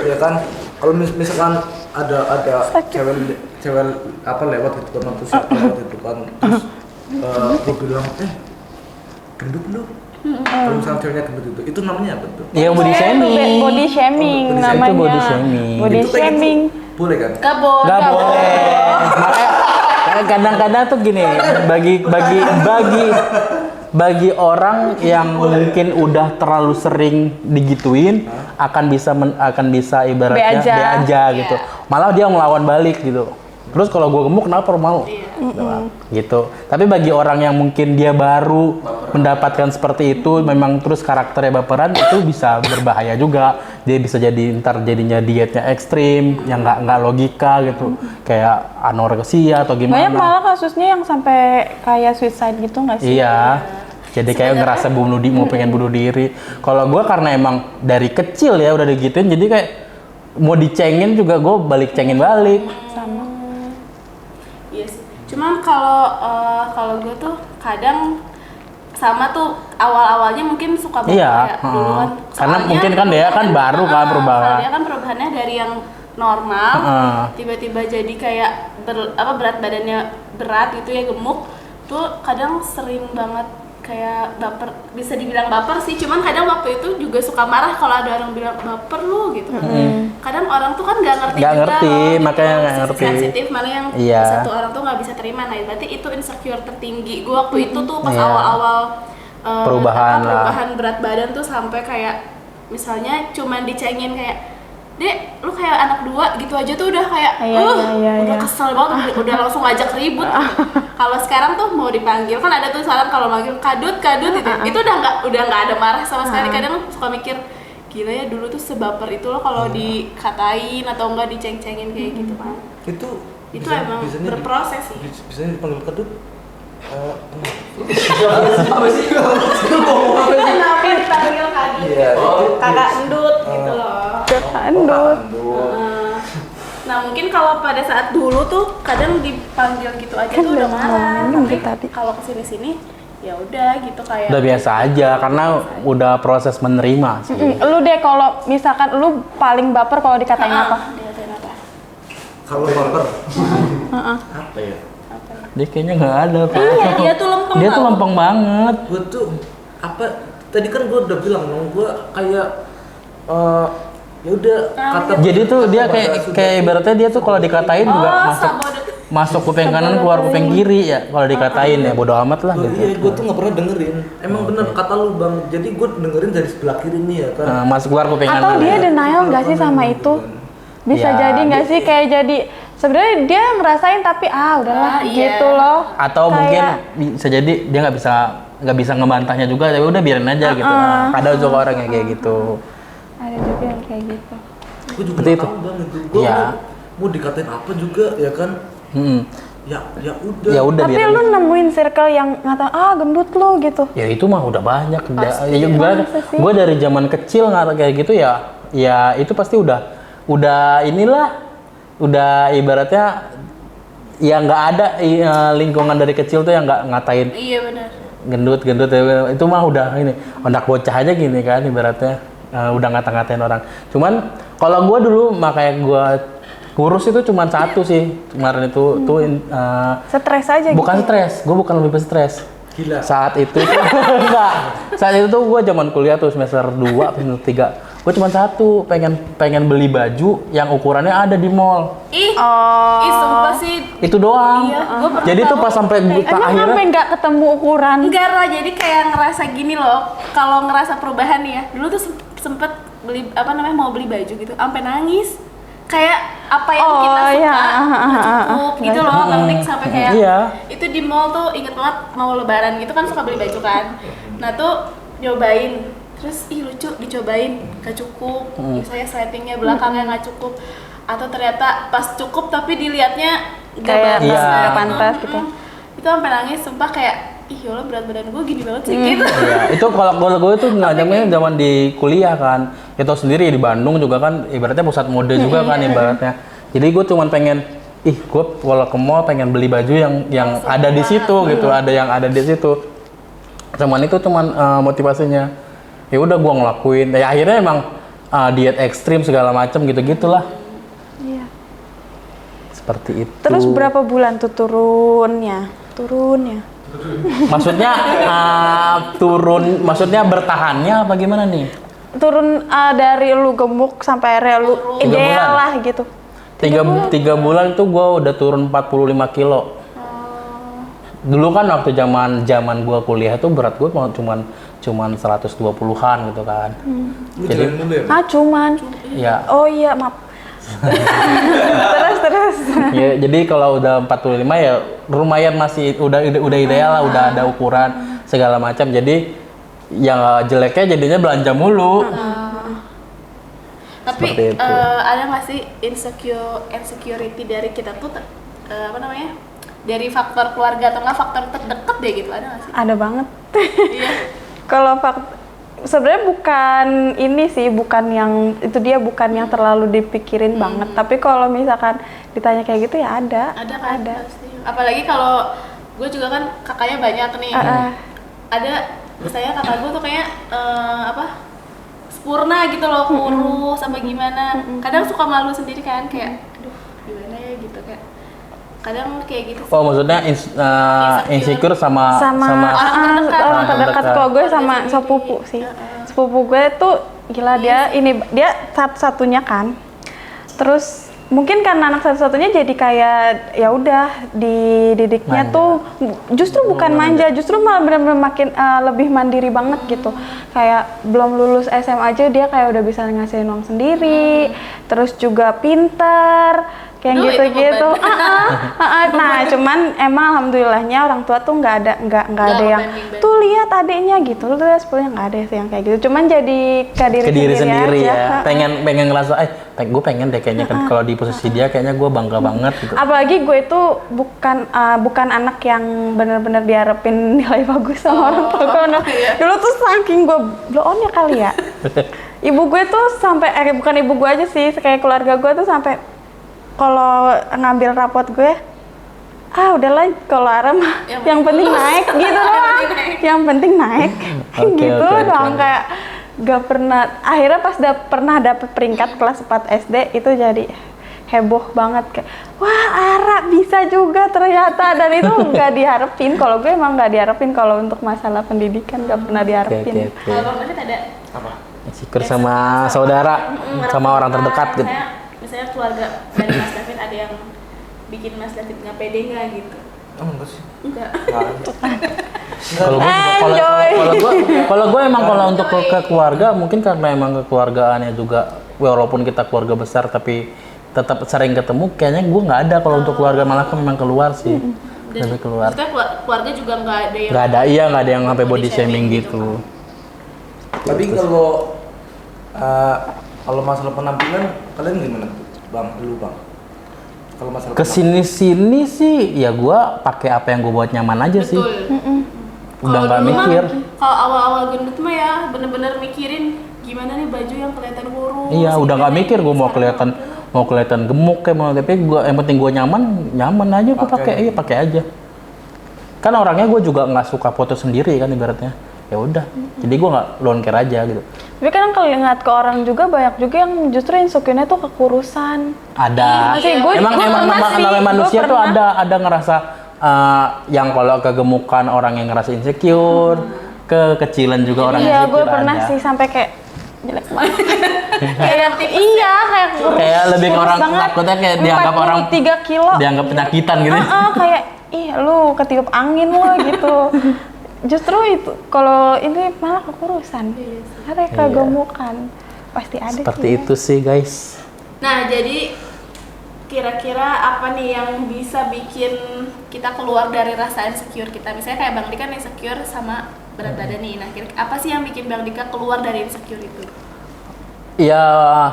[SPEAKER 4] ya kan, kalau misalkan ada cewek apa lewat gitu kan, terus siapa lewat gitu kan, terus gua bilang, gendut lu. Kalau misalnya ceweknya gendut itu namanya apa tuh?
[SPEAKER 3] Iya body shaming.
[SPEAKER 1] Body shaming
[SPEAKER 4] Oh,
[SPEAKER 1] namanya.
[SPEAKER 3] itu body shaming.
[SPEAKER 1] Body
[SPEAKER 4] Itu kayak gitu,
[SPEAKER 1] shaming.
[SPEAKER 4] boleh kan?
[SPEAKER 2] Nggak boleh.
[SPEAKER 3] Nggak boleh. Makanya kadang-kadang tuh gini, bagi orang yang mungkin udah terlalu sering digituin akan bisa ibaratnya
[SPEAKER 1] Be aja.
[SPEAKER 3] gitu. Malah dia ngelawan balik gitu. Terus kalau gue gemuk kenapa mau? Gitu. Tapi bagi orang yang mungkin dia baru mendapatkan seperti itu, memang terus karakternya baperan, itu bisa berbahaya juga. Dia bisa jadi ntar jadinya dietnya ekstrim, yang nggak logika gitu, kayak anoreksia atau gimana.
[SPEAKER 1] Banyak malah kasusnya yang sampai kayak suicide gitu nggak sih?
[SPEAKER 3] Iya. Jadi kayak ngerasa mau pengen bunuh diri. Kalau gue karena emang dari kecil ya udah digituin, jadi kayak mau dicengin juga gue cengin balik.
[SPEAKER 1] Sama.
[SPEAKER 2] Iya sih. Cuman kalau gue tuh kadang sama tuh awal-awalnya mungkin suka banget
[SPEAKER 3] Iya,
[SPEAKER 2] kayak duluan.
[SPEAKER 3] karena
[SPEAKER 2] Soalnya
[SPEAKER 3] mungkin kan dia kan baru kan perubahan.
[SPEAKER 2] Dia kan perubahannya dari yang normal tiba-tiba jadi kayak berat badannya berat gitu ya, gemuk. Tuh kadang sering banget kayak baper, bisa dibilang baper sih, cuman kadang waktu itu juga suka marah kalau ada orang bilang baper lu gitu kan. Kadang orang tuh kan nggak ngerti
[SPEAKER 3] Nggak
[SPEAKER 2] juga
[SPEAKER 3] ngerti,
[SPEAKER 2] loh,
[SPEAKER 3] makanya
[SPEAKER 2] gitu.
[SPEAKER 3] nggak
[SPEAKER 2] Sisi
[SPEAKER 3] ngerti.
[SPEAKER 2] sensitif mana yang
[SPEAKER 3] Iya.
[SPEAKER 2] satu orang tuh nggak bisa terima. Nah berarti itu insecure tertinggi gue waktu itu tuh pas
[SPEAKER 3] Iya.
[SPEAKER 2] awal-awal
[SPEAKER 3] Perubahan
[SPEAKER 2] berat badan tuh, sampai kayak misalnya cuman dicengin kayak, Dek, lu kayak anak dua gitu aja tuh udah kayak, udah kesel banget, udah langsung ngajak ribut. Kalau sekarang tuh mau dipanggil, kan ada tuh saran kalau manggil kadut itu udah nggak ada marah sama sekali. Kadang suka mikir, gila ya dulu tuh sebaper itu loh kalau dikatain atau enggak diceng-cengin kayak gitu kan.
[SPEAKER 4] Itu
[SPEAKER 2] Emang berproses sih.
[SPEAKER 4] Bisa dipanggil kedut.
[SPEAKER 2] Kenapa dipanggil kadut?
[SPEAKER 4] Iya,
[SPEAKER 2] Kakak endut gitu loh.
[SPEAKER 1] Endut.
[SPEAKER 2] Nah mungkin kalau pada saat dulu tuh kadang dipanggil gitu aja
[SPEAKER 1] Kan
[SPEAKER 2] tuh udah
[SPEAKER 1] udah
[SPEAKER 2] marah,
[SPEAKER 1] ngomongin
[SPEAKER 2] tapi
[SPEAKER 1] tadi.
[SPEAKER 2] kalau kesini-sini ya udah gitu kayak
[SPEAKER 3] Udah biasa aja karena udah proses menerima sih.
[SPEAKER 1] Lu deh kalau misalkan lu paling baper kalau dikatain apa?
[SPEAKER 2] Dikatain apa?
[SPEAKER 4] Kalau baper. Apa ya?
[SPEAKER 3] Dia kayaknya nggak ada. Pak.
[SPEAKER 2] Iya, dia tuh lempeng.
[SPEAKER 3] Dia tuh
[SPEAKER 2] tau.
[SPEAKER 3] lempeng banget.
[SPEAKER 4] Gue tuh apa? Tadi kan gue udah bilang dong, gue kayak ya udah kata.
[SPEAKER 3] Jadi tuh dia
[SPEAKER 4] kata bahasa
[SPEAKER 3] kayak ibaratnya dia tuh kalau dikatain juga masuk kuping kanan keluar kuping kiri ya. Kalau dikatain ya bodo amat lah gitu.
[SPEAKER 4] Iya, gue tuh nggak pernah dengerin. Emang bener kata lu bang. Jadi gue dengerin dari sebelah kiri nih ya kan.
[SPEAKER 3] Masuk keluar kuping
[SPEAKER 1] Atau
[SPEAKER 3] kanan.
[SPEAKER 1] dia
[SPEAKER 3] ya.
[SPEAKER 1] denial nggak sih sama itu? Bisa
[SPEAKER 3] Ya,
[SPEAKER 1] jadi nggak sih kayak jadi sebenarnya dia ngerasain tapi udahlah
[SPEAKER 2] Iya.
[SPEAKER 1] gitu loh.
[SPEAKER 3] Atau
[SPEAKER 1] Kayak-
[SPEAKER 3] mungkin bisa jadi dia nggak bisa nggak bisa ngebantahnya juga, ya udah biarin aja gitu. Nah, ada juga orang yang kayak gitu.
[SPEAKER 1] Ada juga yang kayak gitu.
[SPEAKER 4] Gue juga
[SPEAKER 3] Seperti
[SPEAKER 4] nggak
[SPEAKER 3] itu.
[SPEAKER 4] tahu bang itu. Gue
[SPEAKER 3] Iya.
[SPEAKER 4] mau dikatain apa juga ya kan? Ya udah.
[SPEAKER 3] Ya udah
[SPEAKER 1] Tapi
[SPEAKER 3] biarin.
[SPEAKER 1] lu nemuin circle yang ngata gendut lu gitu.
[SPEAKER 3] Ya itu mah udah banyak.
[SPEAKER 2] Pasti.
[SPEAKER 3] Ya,
[SPEAKER 1] Masa sih?
[SPEAKER 3] gue dari zaman kecil nggak kayak gitu ya itu pasti udah inilah, udah ibaratnya ya nggak ada lingkungan dari kecil tuh yang nggak ngatain
[SPEAKER 2] Iya benar.
[SPEAKER 3] gendut ya, itu mah udah ini anak bocah aja gini kan ibaratnya, udah ngata-ngatain orang. Cuman kalau gue dulu makanya gue kurus itu cuman satu sih kemarin itu
[SPEAKER 1] Stres aja
[SPEAKER 3] bukan
[SPEAKER 1] gitu.
[SPEAKER 3] stres, gue bukan lebih ke stres.
[SPEAKER 4] Gila.
[SPEAKER 3] Saat itu tuh, enggak. Saat itu tuh gue zaman kuliah tuh semester 2 semester 3. Gue cuma satu, pengen beli baju yang ukurannya ada di mall.
[SPEAKER 2] Ih,
[SPEAKER 1] Oh.
[SPEAKER 2] ih sumpah sih.
[SPEAKER 3] Itu doang.
[SPEAKER 2] Iya, gua pernah
[SPEAKER 3] Jadi tuh
[SPEAKER 2] tahu.
[SPEAKER 3] pas sampai
[SPEAKER 1] Emang sampai
[SPEAKER 3] akhirnya
[SPEAKER 1] nggak ketemu ukuran?
[SPEAKER 2] Enggak lah, jadi kayak ngerasa gini loh. Kalau ngerasa perubahan nih ya, dulu tuh sempet beli mau beli baju gitu, sampai nangis. Kayak apa yang
[SPEAKER 1] Oh,
[SPEAKER 2] kita suka
[SPEAKER 1] iya.
[SPEAKER 2] nggak cukup gitu loh, ngerti sampai kayak
[SPEAKER 3] Iya.
[SPEAKER 2] itu di mall tuh inget banget mau lebaran gitu kan suka beli baju kan. Nah tuh nyobain, terus ih lucu dicobain gak cukup, misalnya sletingnya belakangnya nggak cukup, atau ternyata pas cukup tapi dilihatnya
[SPEAKER 1] Kayak
[SPEAKER 3] Iya.
[SPEAKER 1] nggak pantas gitu.
[SPEAKER 2] Itu sampai nangis, sumpah kayak ih ya Allah berat badan gue gini banget sih gitu.
[SPEAKER 3] Iya, itu kalau gue tuh ngajangnya zaman di kuliah kan. Ya tau sendiri di Bandung juga kan ibaratnya pusat mode juga kan ibaratnya. Jadi gue cuman pengen gue kalau ke mall pengen beli baju yang ada di situ gitu, ada yang ada di situ. Cuman itu cuman motivasinya. Ya udah gue ngelakuin. Ya akhirnya emang diet ekstrim segala macam gitu-gitulah.
[SPEAKER 1] Iya.
[SPEAKER 3] Seperti itu.
[SPEAKER 1] Terus berapa bulan tuh turunnya?
[SPEAKER 3] Maksudnya maksudnya bertahannya apa gimana nih?
[SPEAKER 1] Turun dari lu gemuk sampai akhirnya lu
[SPEAKER 2] Turun.
[SPEAKER 1] ideal
[SPEAKER 3] 3 bulan?
[SPEAKER 1] lah gitu.
[SPEAKER 3] 3 bulan itu gue udah turun 45 kilo. Dulu kan waktu zaman gue kuliah tuh berat gue cuman 120-an gitu kan.
[SPEAKER 4] Lu
[SPEAKER 3] Jadi-
[SPEAKER 4] jalanin dulu ya?
[SPEAKER 1] Cuman.
[SPEAKER 3] Ya,
[SPEAKER 1] Oh iya, maaf. terus.
[SPEAKER 3] ya, jadi kalau udah 45 ya lumayan masih udah ideal lah, udah ada ukuran segala macam. Jadi yang jeleknya jadinya belanja mulu.
[SPEAKER 2] Tapi
[SPEAKER 3] Seperti itu.
[SPEAKER 2] ada nggak sih insecurity dari kita tuh apa namanya? Dari faktor keluarga atau nggak faktor terdekat deh gitu, ada nggak sih?
[SPEAKER 1] Ada banget.
[SPEAKER 2] Iya.
[SPEAKER 1] Kalau sebenarnya bukan ini sih, bukan yang terlalu dipikirin banget. Tapi kalau misalkan ditanya kayak gitu ya ada.
[SPEAKER 2] Ada kan? Pasti. Apalagi kalau gue juga kan kakaknya banyak nih. Ada misalnya kakak gue tuh kayak sempurna gitu loh, kurus sampai gimana. Kadang suka malu sendiri kan, kayak aduh gimana ya gitu, kayak kadang kayak gitu sih.
[SPEAKER 3] Oh, maksudnya insecure sama
[SPEAKER 2] Orang terdekat.
[SPEAKER 1] orang terdekat.
[SPEAKER 3] terdekat.
[SPEAKER 1] Kalau gue sama sepupu sih. Sepupu gue tuh gila, dia satu-satunya kan. Terus mungkin karena anak satu-satunya jadi kayak ya udah dididiknya
[SPEAKER 3] Manja.
[SPEAKER 1] tuh justru bukan manja, justru malah benar-benar makin lebih mandiri banget gitu. Kayak belum lulus SMA aja dia kayak udah bisa ngasihin uang sendiri, terus juga pintar kayak
[SPEAKER 2] Duh, itu
[SPEAKER 1] gitu-gitu.
[SPEAKER 2] beban.
[SPEAKER 1] Nah, cuman emang alhamdulillahnya orang tua tuh nggak ada yang
[SPEAKER 2] ngebanding-banding.
[SPEAKER 1] tuh lihat adiknya gitu, lu lihat sepuluhnya nggak ada sih yang kayak gitu. Cuman jadi ke diri
[SPEAKER 3] sendiri
[SPEAKER 1] aja.
[SPEAKER 3] ya. Pengen ngerasa gue pengen deh kayaknya kan kalau di posisi dia kayaknya gue bangga banget gitu.
[SPEAKER 1] Apalagi gue itu bukan anak yang benar-benar diharapin nilai bagus sama orang tua gue.
[SPEAKER 2] Iya.
[SPEAKER 1] Dulu tuh saking gue blow on ya kali ya. Ibu gue tuh sampai bukan ibu gue aja sih, kayak keluarga gue tuh sampai kalau ngambil rapot gue, udahlah kalau Ara mah yang penting naik gitu doang. Yang penting naik.
[SPEAKER 3] Oke,
[SPEAKER 1] Gitu
[SPEAKER 3] oke,
[SPEAKER 1] doang,
[SPEAKER 3] oke.
[SPEAKER 1] kayak gak pernah. Akhirnya pas pernah dapet peringkat kelas 4 SD itu jadi heboh banget, kayak wah Ara bisa juga ternyata. Dan itu nggak diharapin. Kalau gue emang nggak diharapin, kalau untuk masalah pendidikan nggak pernah diharapin.
[SPEAKER 3] Oke.
[SPEAKER 2] Kalau Bang David ada
[SPEAKER 4] Apa?
[SPEAKER 3] Insecure sama saudara, sama orang terdekat gitu.
[SPEAKER 2] Misalnya keluarga dari Mas David ada yang bikin Mas David nggak pede nggak gitu?
[SPEAKER 4] Enggak sih.
[SPEAKER 2] Enggak.
[SPEAKER 3] Kalau gue emang kalau untuk ke keluarga mungkin karena emang kekeluargaannya juga walaupun kita keluarga besar tapi tetap sering ketemu, kayaknya gue nggak ada kalau untuk keluarga, malah memang keluar sih. lebih keluar.
[SPEAKER 2] Maksudnya keluarga juga nggak ada yang
[SPEAKER 3] Nggak ada yang sampai body shaming gitu.
[SPEAKER 4] Tapi kalau masalah penampilan kalian gimana tuh? Bang, dulu Bang. Kalau masalah
[SPEAKER 3] Kesini-sini sih ya gua pakai apa yang gua buat nyaman aja sih.
[SPEAKER 2] betul.
[SPEAKER 3] Udah
[SPEAKER 2] Kalau
[SPEAKER 3] nggak
[SPEAKER 2] dulu mah,
[SPEAKER 3] mikir.
[SPEAKER 2] Kalau awal-awal gendut mah ya bener-bener mikirin gimana nih baju yang kelihatan kurus.
[SPEAKER 3] Iya, udah nggak
[SPEAKER 2] gimana
[SPEAKER 3] mikir gua mau
[SPEAKER 2] sekarang
[SPEAKER 3] kelihatan gemuk kayak mau, tapi gua yang penting gua nyaman aja gua
[SPEAKER 4] Pakai.
[SPEAKER 3] pakai aja. Kan orangnya gua juga nggak suka foto sendiri kan ibaratnya. Ya udah, jadi gua nggak don't care aja gitu.
[SPEAKER 1] Tapi kadang kalau ngeliat ke orang juga banyak juga yang justru insecure-nya tuh kekurusan.
[SPEAKER 3] Ada.
[SPEAKER 1] Iya, gua
[SPEAKER 3] emang
[SPEAKER 1] pernah sih,
[SPEAKER 3] namanya
[SPEAKER 1] gua
[SPEAKER 3] manusia tuh
[SPEAKER 1] pernah.
[SPEAKER 3] ada ngerasa yang kalau kegemukan orang yang ngerasa insecure, kekecilan juga orang
[SPEAKER 1] Iya,
[SPEAKER 3] insecure
[SPEAKER 1] gue pernah
[SPEAKER 3] ada.
[SPEAKER 1] sih sampai kayak jelek banget. Kayak iya, kayak kurus.
[SPEAKER 3] Kayak lebih ke
[SPEAKER 1] kurus
[SPEAKER 3] orang
[SPEAKER 1] banget.
[SPEAKER 3] takutnya kayak dianggap orang
[SPEAKER 1] 43 kilo.
[SPEAKER 3] dianggap penyakitan gitu.
[SPEAKER 1] Kayak ih lu ketiup angin lu gitu. Justru itu kalau ini malah kekurusan. Karena kegemukan. Pasti ada
[SPEAKER 3] Seperti
[SPEAKER 1] sih.
[SPEAKER 3] itu sih guys.
[SPEAKER 2] Nah, jadi kira-kira apa nih yang bisa bikin kita keluar dari rasa insecure kita? Misalnya kayak Bang Dika insecure sama berat badan nih. Nah, apa sih yang bikin Bang Dika keluar dari insecure itu?
[SPEAKER 3] Ya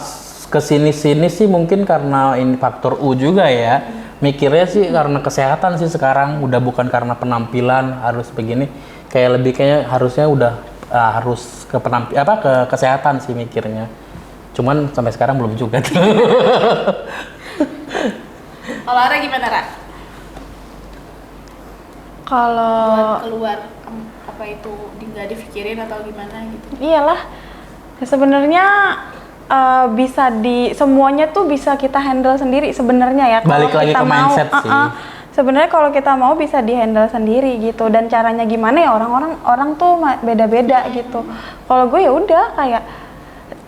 [SPEAKER 3] kesini-sini sih mungkin karena ini faktor U juga ya. Mikirnya sih karena kesehatan sih sekarang, udah bukan karena penampilan harus begini. Kayak lebih kayaknya harusnya udah harus ke ke kesehatan sih mikirnya. Cuman sampai sekarang belum juga tuh.
[SPEAKER 2] Kalau Ara gimana, Ra?
[SPEAKER 1] Kalau
[SPEAKER 2] Buat keluar apa itu nggak dipikirin atau gimana gitu?
[SPEAKER 1] iyalah. Ya, sebenarnya bisa semuanya tuh bisa kita handle sendiri sebenarnya ya. Kalau
[SPEAKER 3] Balik lagi
[SPEAKER 1] kita
[SPEAKER 3] ke
[SPEAKER 1] mau,
[SPEAKER 3] mindset sih.
[SPEAKER 1] Sebenarnya kalau kita mau bisa dihandle sendiri gitu, dan caranya gimana ya orang tuh beda-beda gitu. Kalau gue ya udah kayak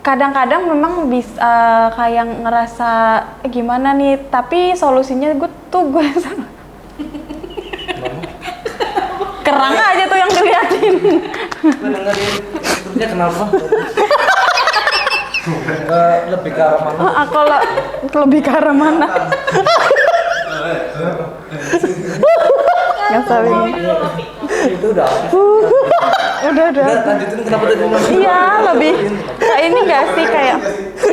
[SPEAKER 1] kadang-kadang memang bisa kayak ngerasa gimana nih, tapi solusinya gue kerang aja tuh yang diliatin.
[SPEAKER 4] Gue dengerin strukturnya kenapa? Lebih ke arah mana?
[SPEAKER 1] Kalau lebih ke arah mana? Nggak saling.
[SPEAKER 4] Itu udah.
[SPEAKER 1] Udah.
[SPEAKER 4] Lanjutin kenapa tadi masih?
[SPEAKER 1] Iya, lebih kayak ini nggak sih kayak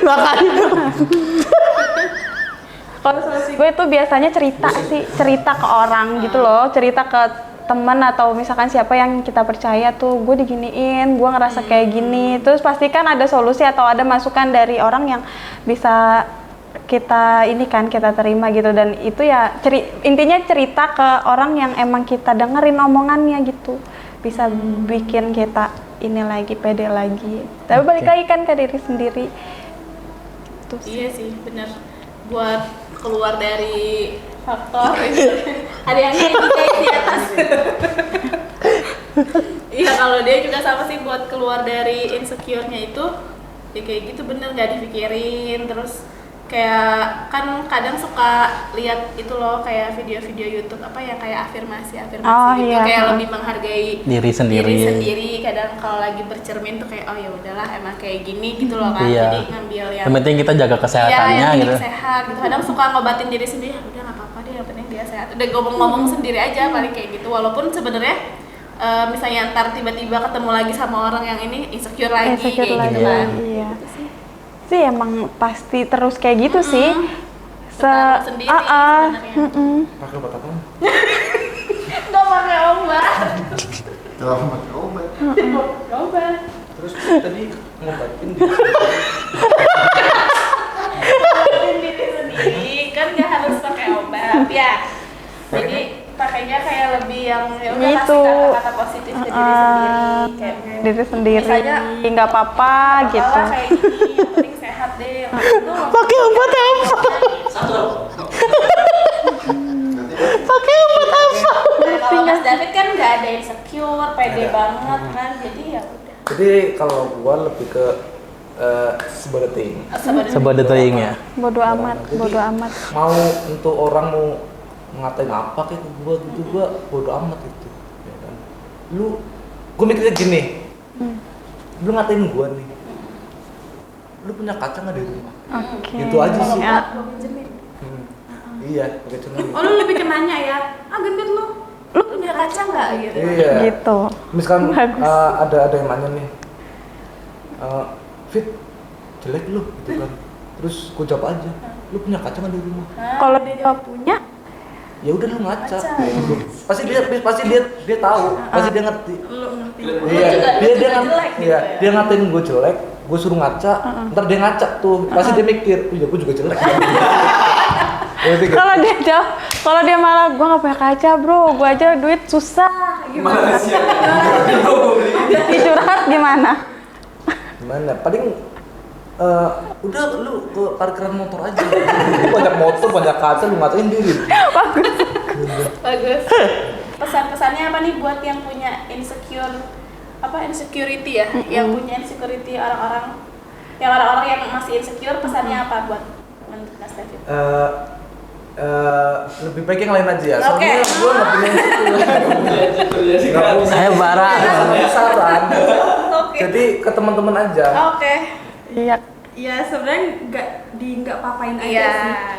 [SPEAKER 1] makanya. Kalau solusi gue itu biasanya cerita ke orang gitu loh, cerita ke teman atau misalkan siapa yang kita percaya tuh, gue diginiin, gue ngerasa kayak gini, terus pastikan ada solusi atau ada masukan dari orang yang bisa kita terima gitu, dan itu ya intinya cerita ke orang yang emang kita dengerin omongannya gitu, bisa bikin kita ini lagi pede lagi, tapi balik lagi kan ke diri sendiri. Tuh.
[SPEAKER 2] Iya sih, bener. Buat keluar dari faktor itu ada yang kayak di atas. Iya, kalau dia juga sama sih, buat keluar dari insecure-nya itu ya kayak gitu, bener, nggak dipikirin. Terus kayak kan kadang suka lihat itu loh, kayak video-video YouTube apa yang kayak afirmasi gitu,
[SPEAKER 1] iya.
[SPEAKER 2] kayak lebih menghargai
[SPEAKER 3] Diri sendiri.
[SPEAKER 2] Kadang kalau lagi bercermin tuh kayak oh ya udahlah emang kayak gini gitu loh kan.
[SPEAKER 3] Iya.
[SPEAKER 2] Jadi ngambil yang
[SPEAKER 3] Yang penting kita jaga kesehatannya
[SPEAKER 2] yang
[SPEAKER 3] gitu.
[SPEAKER 2] penting sehat gitu. Kadang suka ngobatin diri sendiri, "Ya udah nggak apa-apa deh, yang penting dia sehat." Udah ngomong-ngomong sendiri aja paling kayak gitu. Walaupun sebenarnya misalnya ntar tiba-tiba ketemu lagi sama orang yang ini insecure lagi kayak gitu kan.
[SPEAKER 1] Iya. Sih emang pasti terus kayak gitu sih.
[SPEAKER 2] Bertaruh sendiri sebenarnya.
[SPEAKER 4] Pakai obat apa?
[SPEAKER 2] Nggak pakai obat.
[SPEAKER 5] Dalam obat.
[SPEAKER 2] Obat.
[SPEAKER 4] Terus tadi ngobatin diri.
[SPEAKER 2] Ngobatin diri sendiri kan nggak harus pakai obat ya. Jadi pakainya kayak lebih yang ya udah kasih
[SPEAKER 1] Gitu.
[SPEAKER 2] kata-kata positif ke diri sendiri, kayak
[SPEAKER 1] Diri sendiri
[SPEAKER 2] misalnya,
[SPEAKER 1] nggak apa-apa gitu.
[SPEAKER 2] kayak gini, yang penting sehat deh. Yang penting tuh
[SPEAKER 3] Pakai obat apa? Pakai obat apa?
[SPEAKER 2] kalau Mas David kan nggak ada insecure, pede banget kan, jadi ya udah.
[SPEAKER 4] Jadi kalau gua lebih ke sebagai
[SPEAKER 3] Sebagai teing ya.
[SPEAKER 1] Bodoh amat.
[SPEAKER 4] mau untuk orang mau ngatain apa kayak ke gua gitu, gua bodo amat itu ya kan. Gua mikirnya gini, lu ngatain gua nih, lu punya kaca nggak di rumah?
[SPEAKER 1] Oke.
[SPEAKER 4] Itu aja sih.
[SPEAKER 1] Ya.
[SPEAKER 2] Gua pinjemin.
[SPEAKER 4] Iya, pakai cuma
[SPEAKER 2] Oh, lu lebih kenanya ya? Ah, gendut lu. gitu.
[SPEAKER 4] Iya.
[SPEAKER 1] Gitu.
[SPEAKER 4] Misalkan
[SPEAKER 1] Bagus.
[SPEAKER 4] ada yang nanya nih, Fit, jelek lu gitu kan. Terus gue jawab aja, lu punya kaca nggak di rumah?
[SPEAKER 1] Kalau dia jawab punya,
[SPEAKER 4] Ya udah lu ngaca.
[SPEAKER 2] Ngaca.
[SPEAKER 4] Pasti dia tahu, pasti dia ngerti.
[SPEAKER 2] Lu ngerti.
[SPEAKER 4] Iya,
[SPEAKER 2] Lu
[SPEAKER 4] dia
[SPEAKER 2] juga
[SPEAKER 4] ngat-
[SPEAKER 2] jelek gitu
[SPEAKER 4] iya,
[SPEAKER 2] ya.
[SPEAKER 4] dia ngatain gue jelek, gue suruh ngaca, ntar dia ngaca tuh, pasti dia mikir, oh ya gue juga jelek. Ngerti gitu?
[SPEAKER 1] kalau dia malah gue nggak punya kaca bro, gue aja duit susah. Gimana? Curhat gimana?
[SPEAKER 4] Gimana? Paling udah lu ke parkiran motor aja. Lu banyak motor, banyak kaca, lu ngatain diri.
[SPEAKER 2] Bagus. Pesan-pesannya apa nih buat yang punya insecurity ya? Yang punya insecurity orang-orang yang masih insecure, pesannya apa buat menurut Mas David?
[SPEAKER 4] Lebih baik yang lain aja ya.
[SPEAKER 2] Oke.
[SPEAKER 4] Soalnya gue nggak punya insecure.
[SPEAKER 3] Saya bara.
[SPEAKER 4] Saran.
[SPEAKER 2] Oke.
[SPEAKER 4] Jadi ke teman-teman aja.
[SPEAKER 2] Oke.
[SPEAKER 1] Iya.
[SPEAKER 6] Ya sebenarnya nggak apa-apain aja
[SPEAKER 2] Iya.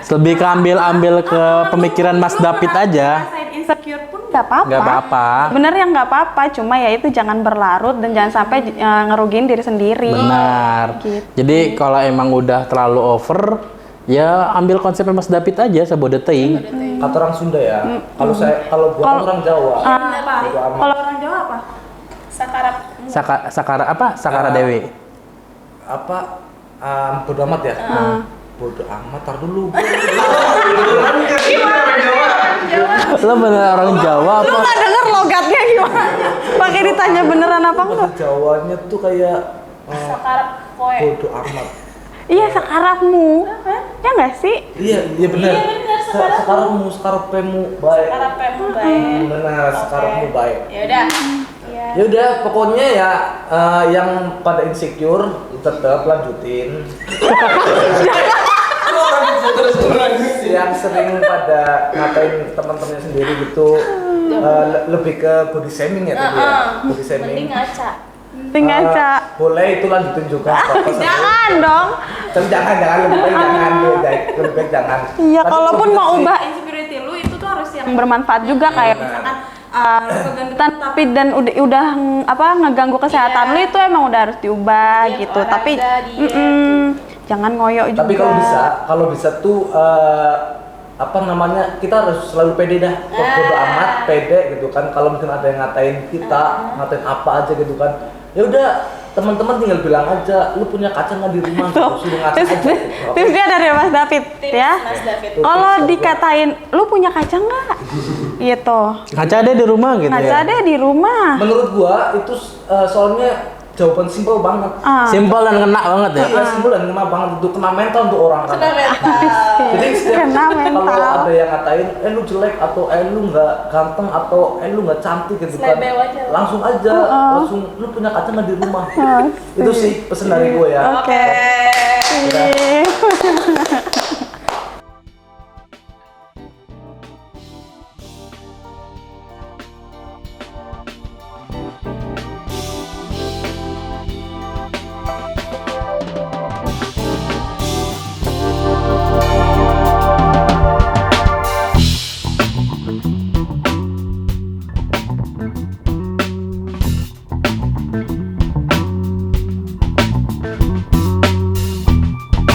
[SPEAKER 6] sih.
[SPEAKER 3] Lebih ke ambil ke pemikiran Mas David aja.
[SPEAKER 6] Rasain insecure pun
[SPEAKER 1] Nggak apa-apa.
[SPEAKER 3] Nggak apa-apa.
[SPEAKER 1] Sebenarnya nggak apa-apa, cuma ya itu jangan berlarut dan jangan sampai ngerugiin diri sendiri.
[SPEAKER 3] Benar.
[SPEAKER 1] Gitu.
[SPEAKER 3] Jadi kalau emang udah terlalu over, ya ambil konsepnya Mas David aja, sabode teuing.
[SPEAKER 4] Kata orang Sunda ya. Kalau buat orang Jawa. bodo amat.
[SPEAKER 1] Kalau orang Jawa apa?
[SPEAKER 2] Sakarap.
[SPEAKER 3] Sakara apa? Sakara Dewi.
[SPEAKER 4] Apa bodo amat ya? Bodo amat, tar dulu.
[SPEAKER 3] Lo bener orang Jawa
[SPEAKER 1] Lu
[SPEAKER 3] apa?
[SPEAKER 1] nggak denger logatnya gimana? Pakai ditanya beneran apa enggak?
[SPEAKER 4] Bahasa Jawanya tuh kayak
[SPEAKER 2] Sakarap koe.
[SPEAKER 4] bodo amat.
[SPEAKER 1] Iya, sekarapmu. Ya nggak sih?
[SPEAKER 4] Iya benar.
[SPEAKER 2] Iya, benar,
[SPEAKER 4] Sekarapmu baik.
[SPEAKER 2] Sakarapmu baik.
[SPEAKER 4] Benar, sekarapmu baik.
[SPEAKER 2] Ya udah. Iya.
[SPEAKER 4] Ya udah, pokoknya ya yang pada insecure tetap lanjutin. Yang sering pada ngatain teman-temannya sendiri gitu, lebih ke body shaming ya tadi ya. Body shaming.
[SPEAKER 2] Mending ngaca.
[SPEAKER 1] Tinggal
[SPEAKER 4] Boleh itu lanjutin juga.
[SPEAKER 1] jangan dong.
[SPEAKER 4] Tapi jangan lebih baik jangan lebih baik jangan.
[SPEAKER 1] Iya,
[SPEAKER 4] Tapi
[SPEAKER 1] kalaupun
[SPEAKER 4] kalau
[SPEAKER 1] mau
[SPEAKER 4] bisa
[SPEAKER 1] ubah
[SPEAKER 6] insecurity lu itu tuh harus yang
[SPEAKER 1] yang bermanfaat juga kayak misalkan kegendutan tapi dan udah apa ngeganggu kesehatan lu itu emang udah harus diubah
[SPEAKER 2] Iya,
[SPEAKER 1] gitu. Tapi
[SPEAKER 2] olahraga, diet.
[SPEAKER 1] jangan ngoyo juga.
[SPEAKER 4] Tapi kalau bisa tuh apa namanya, kita harus selalu pede dah. Bodo amat, pede gitu kan. Kalau mungkin ada yang ngatain kita, ngatain apa aja gitu kan. Ya udah, teman-teman tinggal bilang aja, lu punya kaca nggak di rumah? Gitu. Suruh ngaca aja. Gitu. Oke?
[SPEAKER 1] Tipsnya dari Mas David
[SPEAKER 2] Tips
[SPEAKER 1] ya.
[SPEAKER 2] Mas David.
[SPEAKER 1] Kalau dikatain lu punya kaca nggak? Gitu.
[SPEAKER 3] Ngaca ada di rumah gitu
[SPEAKER 1] Kaca
[SPEAKER 3] ya.
[SPEAKER 1] ada di rumah.
[SPEAKER 4] Menurut gua itu soalnya jawaban simpel banget.
[SPEAKER 3] Simpel dan kena banget ya.
[SPEAKER 4] Iya, simpel dan kena banget, itu kena mental untuk orang kan.
[SPEAKER 2] Kena mental.
[SPEAKER 4] Jadi setiap
[SPEAKER 1] Kena mental.
[SPEAKER 4] kalau ada yang ngatain, lu jelek atau lu nggak ganteng atau lu nggak cantik gitu kan,
[SPEAKER 2] Selebel aja.
[SPEAKER 4] langsung aja, langsung lu punya kaca nggak di rumah. Itu sih pesan dari gue ya.
[SPEAKER 1] Oke.
[SPEAKER 4] Udah.